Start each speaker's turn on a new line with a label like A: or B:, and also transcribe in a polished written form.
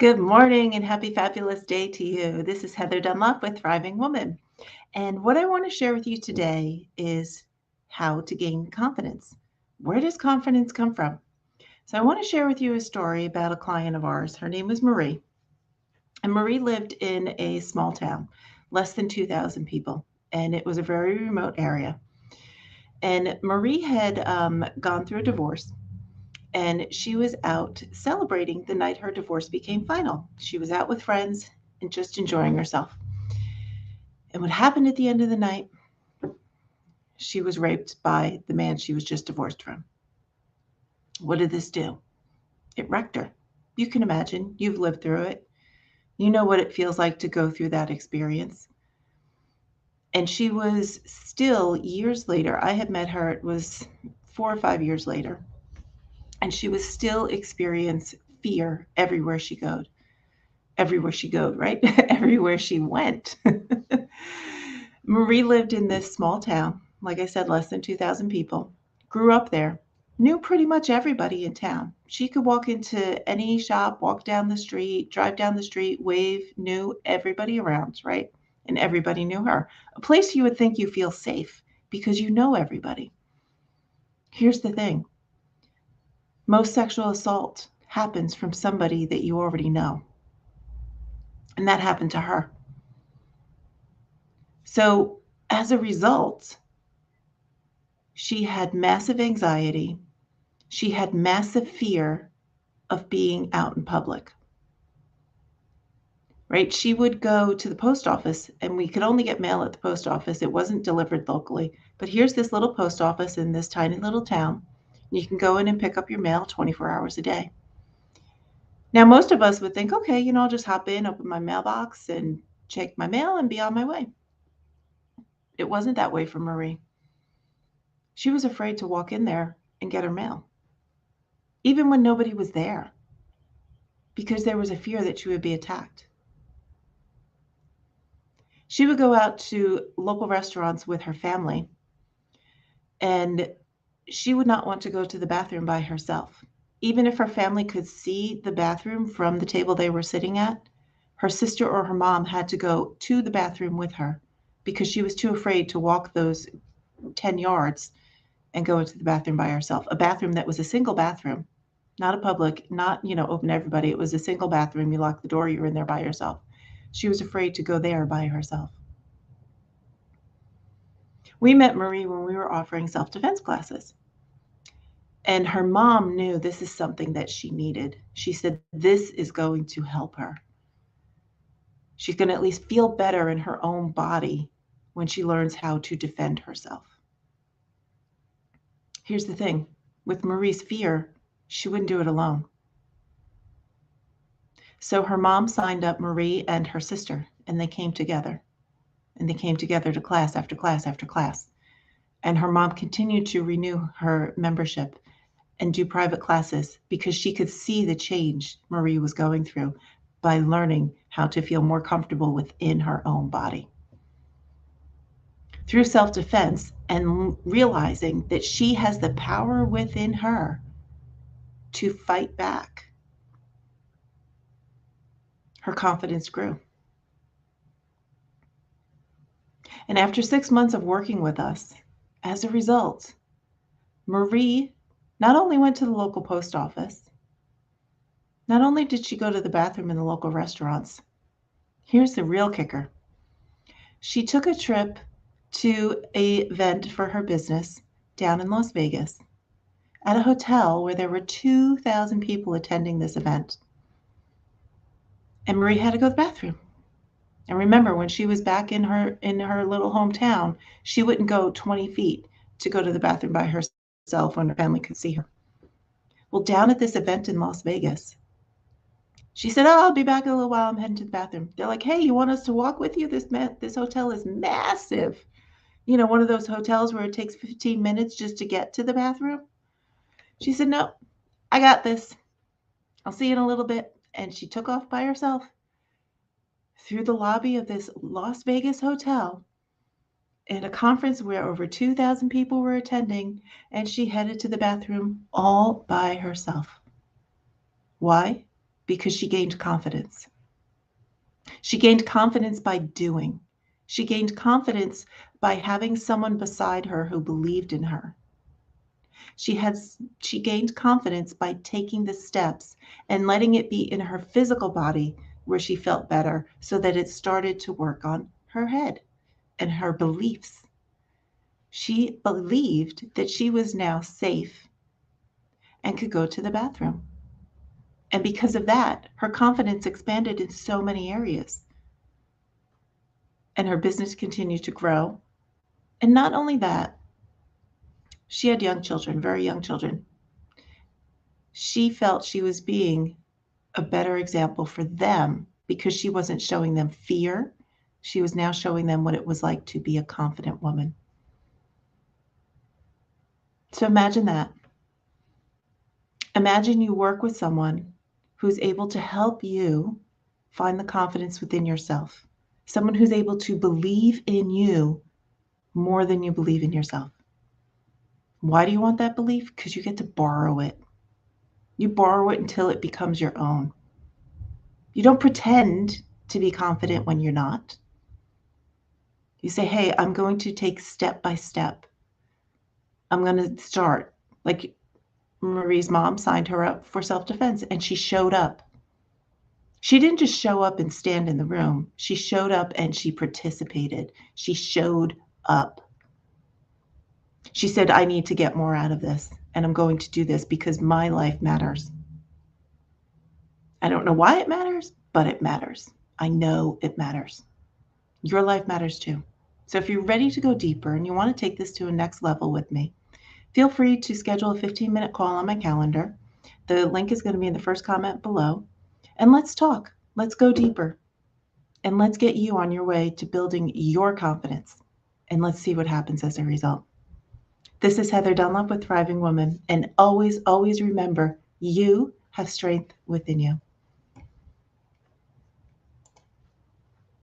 A: Good morning and happy fabulous day to you. This is Heather Dunlop with Thriving Woman. And what I want to share with you today is how to gain confidence. Where does confidence come from? So, I want to share with you a story about a client of ours. Her name was Marie. And Marie lived in a small town, less than 2,000 people. And it was a very remote area. And Marie had gone through a divorce and she was out celebrating the night her divorce became final. She was out with friends and just enjoying herself. And what happened at the end of the night? She was raped by the man she was just divorced from. What did this do? It wrecked her. You can imagine, you've lived through it. You know what it feels like to go through that experience. And she was still years later, I had met her, it was 4 or 5 years later, and she was still experiencing fear everywhere she go, right? Everywhere she went. Marie lived in this small town, like I said, less than 2,000 people, grew up there, knew pretty much everybody in town. She could walk into any shop, walk down the street, drive down the street, wave, knew everybody around, right? And everybody knew her. A place you would think you feel safe because you know everybody. Here's the thing, most sexual assault happens from somebody that you already know. And that happened to her. So, as a result, she had massive anxiety. She had massive fear of being out in public, right? She would go to the post office, and we could only get mail at the post office. It wasn't delivered locally. But here's this little post office in this tiny little town. You can go in and pick up your mail 24 hours a day. Now, most of us would think, okay, I'll just hop in, open my mailbox, and check my mail and be on my way. It wasn't that way for Marie. She was afraid to walk in there and get her mail, even when nobody was there, because there was a fear that she would be attacked. She would go out to local restaurants with her family, and she would not want to go to the bathroom by herself. Even if her family could see the bathroom from the table they were sitting at, her sister or her mom had to go to the bathroom with her because she was too afraid to walk those 10 yards and go into the bathroom by herself. A bathroom that was a single bathroom, not a public, not, open to everybody. It was a single bathroom. You lock the door, you're in there by yourself. She was afraid to go there by herself. We met Marie when we were offering self-defense classes. And her mom knew this is something that she needed. She said, this is going to help her. She's going to at least feel better in her own body when she learns how to defend herself. Here's the thing, with Marie's fear, she wouldn't do it alone. So her mom signed up Marie and her sister, and they came together. And they came together to class after class after class. And her mom continued to renew her membership and do private classes because she could see the change Marie was going through by learning how to feel more comfortable within her own body. Through self-defense and realizing that she has the power within her to fight back, her confidence grew. And after 6 months of working with us, as a result, Marie not only went to the local post office, not only did she go to the bathroom in the local restaurants, here's the real kicker. She took a trip to an event for her business down in Las Vegas at a hotel where there were 2,000 people attending this event. And Marie had to go to the bathroom. And remember, when she was back in her little hometown, she wouldn't go 20 feet to go to the bathroom by herself when her family could see her. Well, down at this event in Las Vegas, she said, "Oh, I'll be back in a little while. I'm heading to the bathroom." They're like, "Hey, you want us to walk with you? This hotel is massive. One of those hotels where it takes 15 minutes just to get to the bathroom." She said, "No, I got this. I'll see you in a little bit." And she took off by herself through the lobby of this Las Vegas hotel at a conference where over 2,000 people were attending, and she headed to the bathroom all by herself. Why? because she gained confidence. She gained confidence by doing. She gained confidence by having someone beside her who believed in her. She gained confidence by taking the steps and letting it be in her physical body where she felt better, so that it started to work on her head and her beliefs. She believed that she was now safe and could go to the bathroom. And because of that, her confidence expanded in so many areas. And her business continued to grow. And not only that, she had young children, very young children. She felt she was being a better example for them because she wasn't showing them fear. She was now showing them what it was like to be a confident woman. So imagine that. Imagine you work with someone who's able to help you find the confidence within yourself. Someone who's able to believe in you more than you believe in yourself. Why do you want that belief? Because you get to borrow it. You borrow it until it becomes your own. You don't pretend to be confident when you're not. You say, hey, I'm going to take step by step. I'm going to start. Like Marie's mom signed her up for self-defense, and she showed up. She didn't just show up and stand in the room. She showed up and she participated. She showed up. She said, I need to get more out of this, and I'm going to do this because my life matters. I don't know why it matters, but it matters. I know it matters. Your life matters too. So if you're ready to go deeper and you want to take this to a next level with me, feel free to schedule a 15-minute call on my calendar. The link is going to be in the first comment below. And let's talk. Let's go deeper. And let's get you on your way to building your confidence. And let's see what happens as a result. This is Heather Dunlap with Thriving Woman. And always, always remember, you have strength within you.